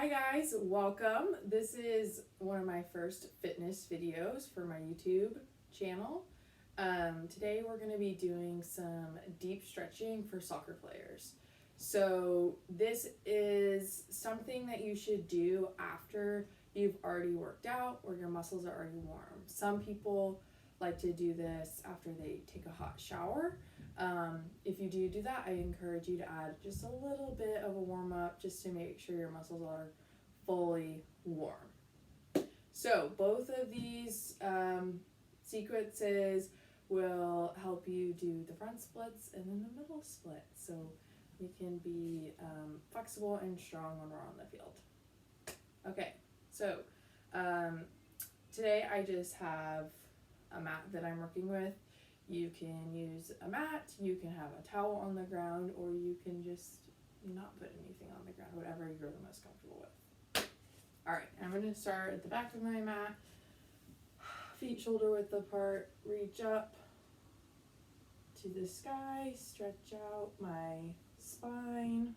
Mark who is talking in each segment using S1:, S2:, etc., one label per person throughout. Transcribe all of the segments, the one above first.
S1: Hi guys, welcome. This is one of my first fitness videos for my YouTube channel. Today we're going to be doing some deep stretching for soccer players. So this is something that you should do after you've already worked out or your muscles are already warm. Some people like to do this after they take a hot shower. If you do that, I encourage you to add just a little bit of a warm up just to make sure your muscles are fully warm. So both of these sequences will help you do the front splits and then the middle split, so we can be flexible and strong when we're on the field. Okay, so today I just have a mat that I'm working with. You can use a mat, you can have a towel on the ground, or you can just not put anything on the ground, whatever you're the most comfortable with. Alright, I'm going to start at the back of my mat, feet shoulder width apart, reach up to the sky, stretch out my spine,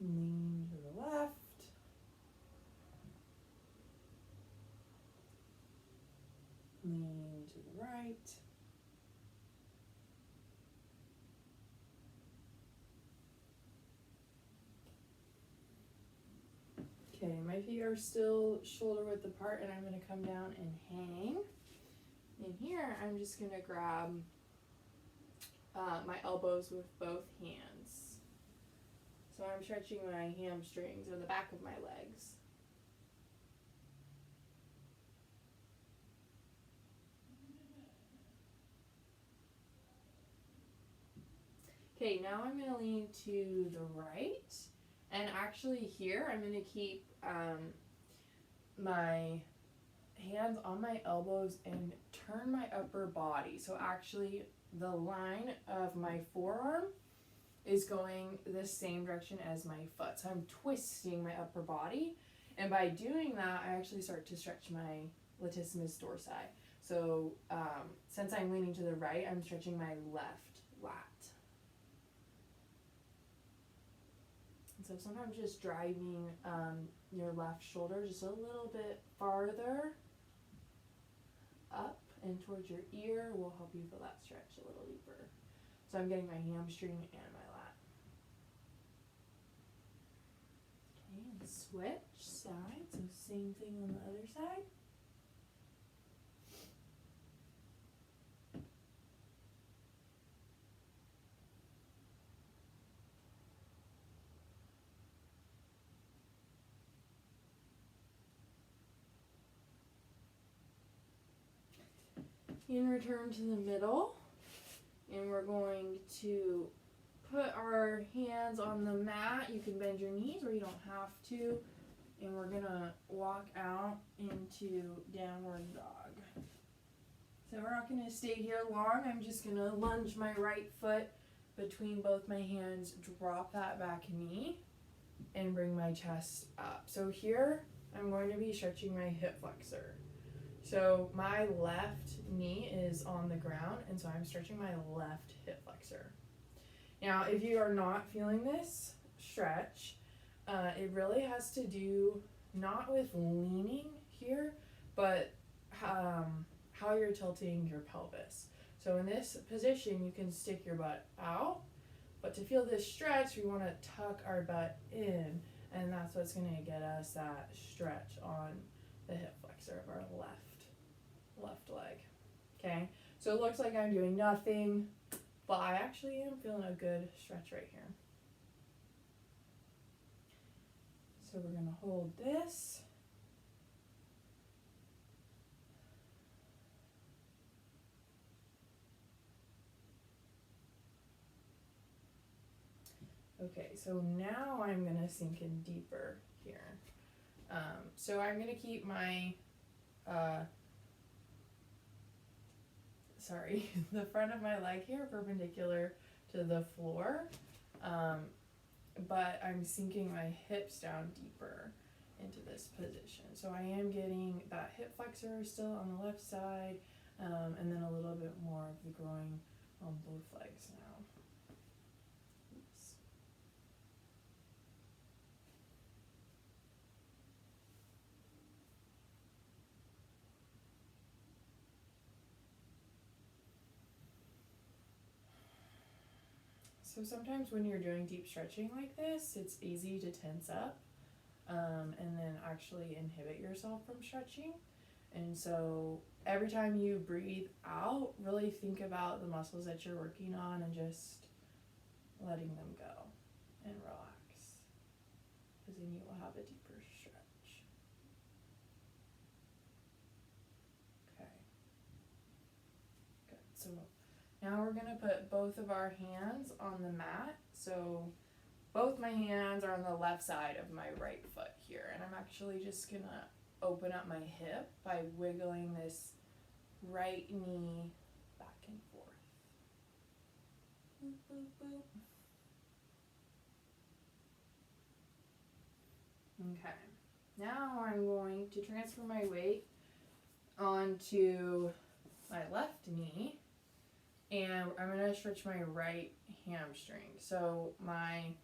S1: lean to the left, lean to the right. Okay, my feet are still shoulder width apart and I'm going to come down and hang. In here, I'm just going to grab my elbows with both hands. So I'm stretching my hamstrings or the back of my legs. Okay, now I'm going to lean to the right. And actually here, I'm going to keep my hands on my elbows and turn my upper body. So actually, the line of my forearm is going the same direction as my foot. So I'm twisting my upper body. And by doing that, I actually start to stretch my latissimus dorsi. So since I'm leaning to the right, I'm stretching my left lat. So sometimes just driving your left shoulder just a little bit farther up and towards your ear will help you feel that stretch a little deeper. So I'm getting my hamstring and my lat. Okay, and switch sides. So same thing on the other side. And return to the middle, and we're going to put our hands on the mat. You can bend your knees or you don't have to, and we're gonna walk out into downward dog. So we're not gonna stay here long. I'm just gonna lunge my right foot between both my hands, drop that back knee, and bring my chest up. So here I'm going to be stretching my hip flexor. So my left knee is on the ground, and so I'm stretching my left hip flexor. Now, if you are not feeling this stretch, it really has to do not with leaning here, but how you're tilting your pelvis. So in this position, you can stick your butt out, but to feel this stretch, we want to tuck our butt in, and that's what's going to get us that stretch on the hip flexor of our left leg. Okay, so it looks like I'm doing nothing, but I actually am feeling a good stretch right here. So we're going to hold this. Okay, so now I'm going to sink in deeper here. So I'm going to keep my the front of my leg here perpendicular to the floor, but I'm sinking my hips down deeper into this position. So I am getting that hip flexor still on the left side, and then a little bit more of the groin on both legs now. Oops. So sometimes when you're doing deep stretching like this, it's easy to tense up and then actually inhibit yourself from stretching. And so every time you breathe out, really think about the muscles that you're working on and just letting them go and relax. Because then you will have a deeper stretch. Okay. Good. So now we're going to put both of our hands on the mat. So both my hands are on the left side of my right foot here. And I'm actually just going to open up my hip by wiggling this right knee back and forth. Boop, boop, boop. Okay. Now I'm going to transfer my weight onto my left knee, and I'm going to stretch my right hamstring. So my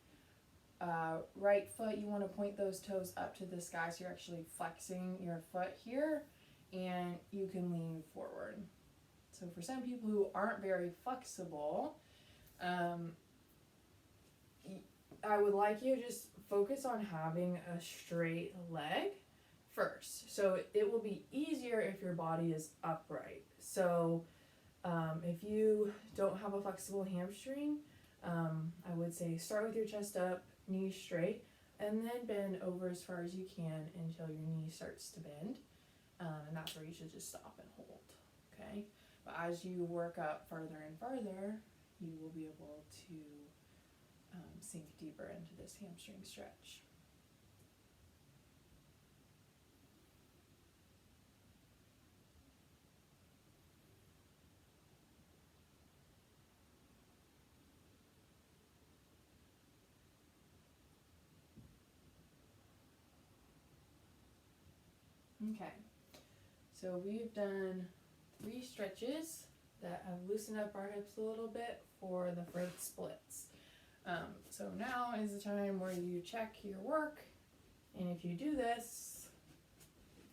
S1: right foot, you want to point those toes up to the sky, so you're actually flexing your foot here, and you can lean forward. So for some people who aren't very flexible, I would like you to just focus on having a straight leg first. So it will be easier if your body is upright. So if you don't have a flexible hamstring, I would say start with your chest up, knees straight, and then bend over as far as you can until your knee starts to bend. And that's where you should just stop and hold, okay? But as you work up farther and farther, you will be able to sink deeper into this hamstring stretch. Okay, so we've done 3 stretches that have loosened up our hips a little bit for the first splits. So now is the time where you check your work, and if you do this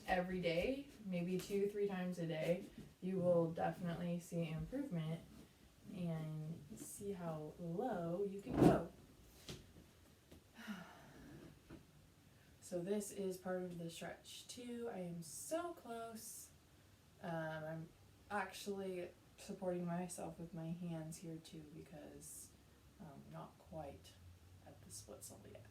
S1: every day, maybe 2-3 times a day, you will definitely see improvement and see how low you can go. So this is part of the stretch 2. I am so close. I'm actually supporting myself with my hands here too because not quite at the splits level yet.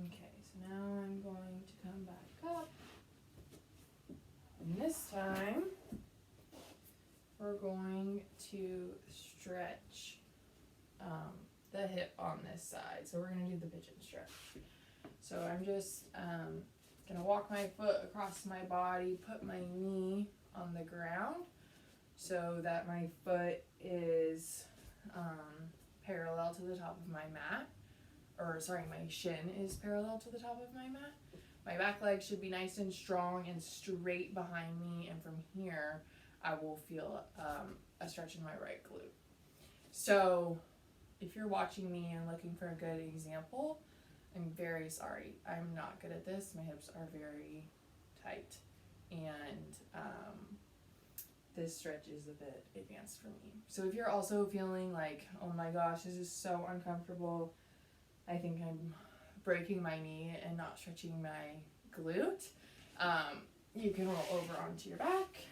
S1: Okay, so now I'm going to come back up, and this time we're going to stretch the hip on this side. So we're going to do the pigeon stretch. So I'm just going to walk my foot across my body, put my knee on the ground so that my foot is parallel to the top of my mat. My shin is parallel to the top of my mat. My back leg should be nice and strong and straight behind me, and from here I will feel a stretch in my right glute. So if you're watching me and looking for a good example, I'm very sorry. I'm not good at this. My hips are very tight, and this stretch is a bit advanced for me. So if you're also feeling like, oh my gosh, this is so uncomfortable, I think I'm breaking my knee and not stretching my glute, you can roll over onto your back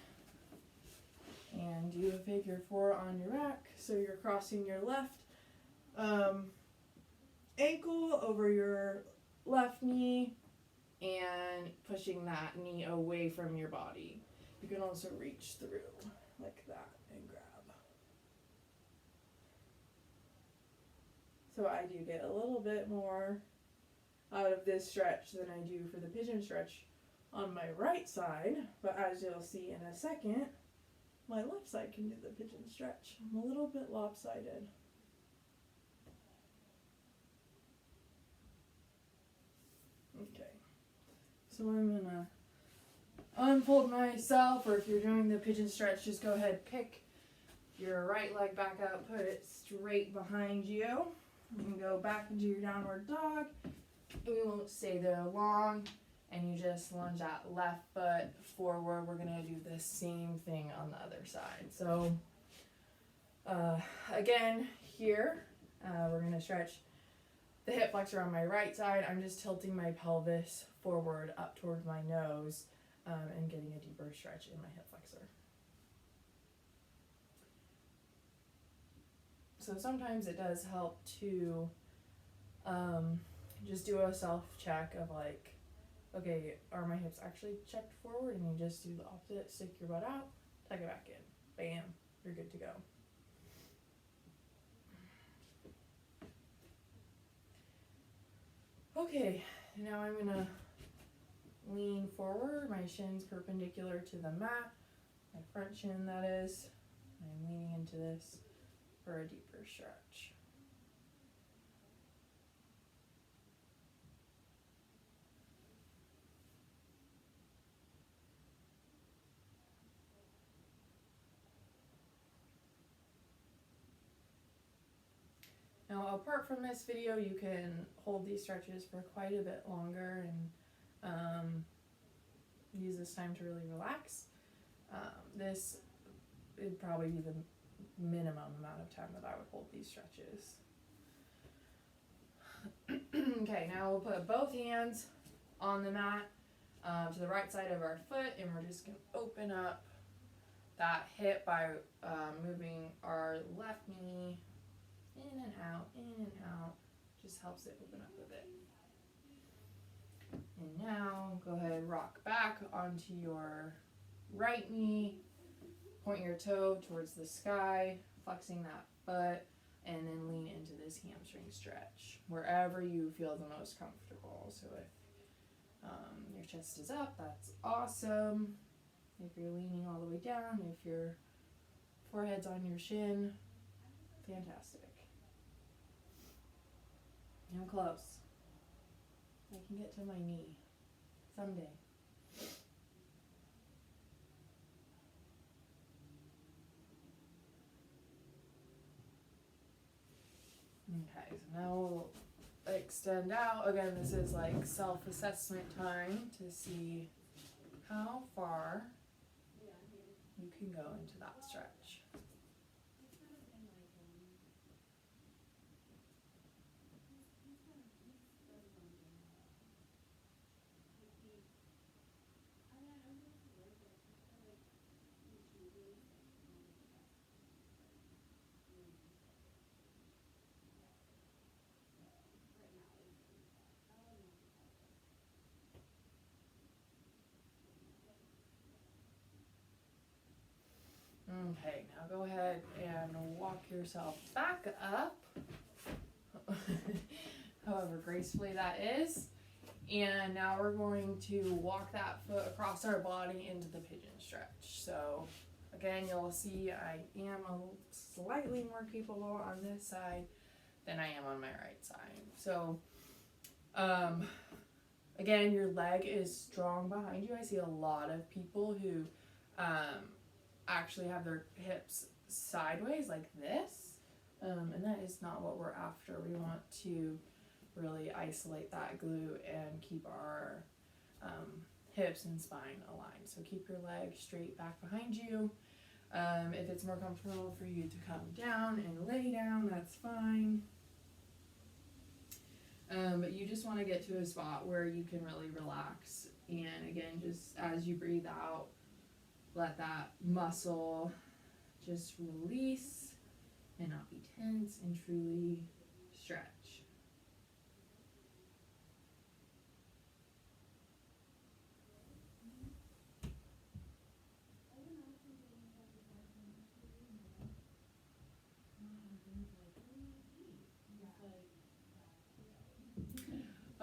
S1: and do a figure 4 on your back. So you're crossing your left ankle over your left knee and pushing that knee away from your body. You can also reach through like that and grab. So I do get a little bit more out of this stretch than I do for the pigeon stretch on my right side, but as you'll see in a second, my left side can do the pigeon stretch. I'm a little bit lopsided. Okay, so I'm gonna unfold myself, or if you're doing the pigeon stretch, just go ahead, pick your right leg back up, put it straight behind you. You can go back into your downward dog. We won't stay there long, and you just lunge that left foot forward. We're gonna do the same thing on the other side. So again, here, we're gonna stretch the hip flexor on my right side. I'm just tilting my pelvis forward up towards my nose, and getting a deeper stretch in my hip flexor. So sometimes it does help to just do a self-check of like, okay, are my hips actually checked forward? And you just do the opposite, stick your butt out, tuck it back in. Bam, you're good to go. Okay, now I'm gonna lean forward, my shin's perpendicular to the mat, my front shin that is. I'm leaning into this for a deeper stretch. Now, apart from this video, you can hold these stretches for quite a bit longer and use this time to really relax. This would probably be the minimum amount of time that I would hold these stretches. Okay, now we'll put both hands on the mat to the right side of our foot, and we're just going to open up that hip by moving our left knee in and out, just helps it open up a bit. And now go ahead and rock back onto your right knee, point your toe towards the sky, flexing that foot, and then lean into this hamstring stretch wherever you feel the most comfortable. So if your chest is up, that's awesome. If you're leaning all the way down, if your forehead's on your shin, fantastic. I'm close. I can get to my knee someday. Okay, so now we'll extend out. Again, this is like self-assessment time to see how far you can go into that stretch. Okay, now go ahead and walk yourself back up, however gracefully that is. And now we're going to walk that foot across our body into the pigeon stretch. So again, you'll see I am slightly more capable on this side than I am on my right side. So again, your leg is strong behind you. I see a lot of people who actually have their hips sideways like this, and that is not what we're after. We want to really isolate that glute and keep our hips and spine aligned. So keep your leg straight back behind you. If it's more comfortable for you to come down and lay down, that's fine. But you just want to get to a spot where you can really relax. And again, just as you breathe out, let that muscle just release and not be tense and truly stretch.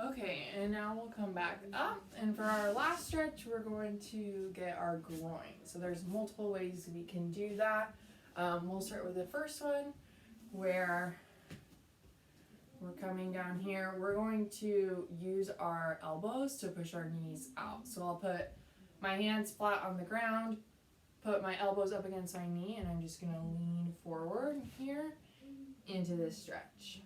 S1: Okay, and now we'll come back up, and for our last stretch, we're going to get our groin. So there's multiple ways we can do that. We'll start with the first one, where we're coming down here. We're going to use our elbows to push our knees out. So I'll put my hands flat on the ground, put my elbows up against my knee, and I'm just gonna lean forward here into this stretch.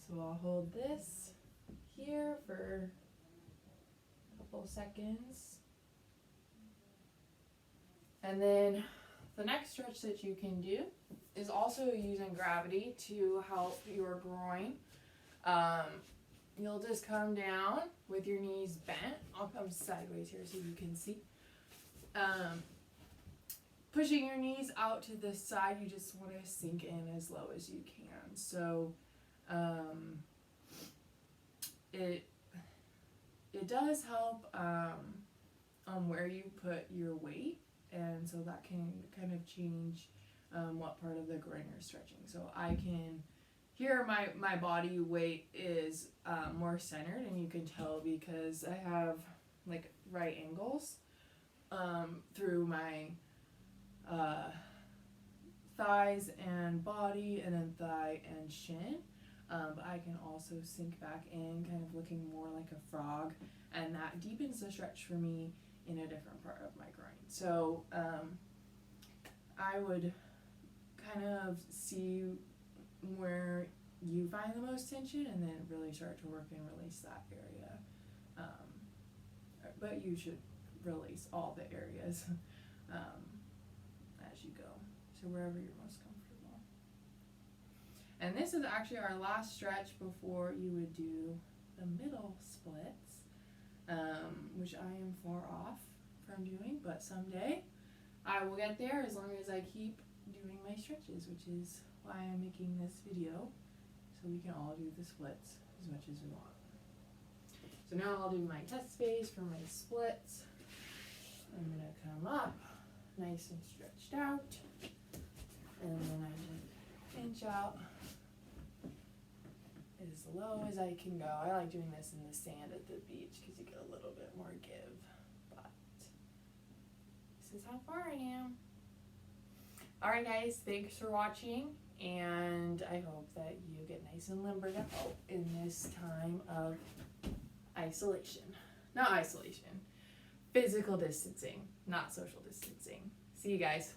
S1: So I'll hold this here for a couple seconds. And then the next stretch that you can do is also using gravity to help your groin. You'll just come down with your knees bent. I'll come sideways here so you can see. Pushing your knees out to the side, you just want to sink in as low as you can. So it does help on where you put your weight, and so that can kind of change what part of the groin you're stretching. So I can, here my body weight is more centered, and you can tell because I have like right angles through my thighs and body, and then thigh and shin. But I can also sink back in, kind of looking more like a frog, and that deepens the stretch for me in a different part of my groin. So I would kind of see where you find the most tension, and then really start to work and release that area. But you should release all the areas as you go, so wherever you're most comfortable. And this is actually our last stretch before you would do the middle splits, which I am far off from doing, but someday I will get there as long as I keep doing my stretches, which is why I'm making this video, so we can all do the splits as much as we want. So now I'll do my test space for my splits. I'm going to come up nice and stretched out, and then I just pinch out as low as I can go. I like doing this in the sand at the beach because you get a little bit more give, but this is how far I am. Alright guys, thanks for watching, and I hope that you get nice and limbered out in this time of isolation. Not isolation, physical distancing, not social distancing. See you guys.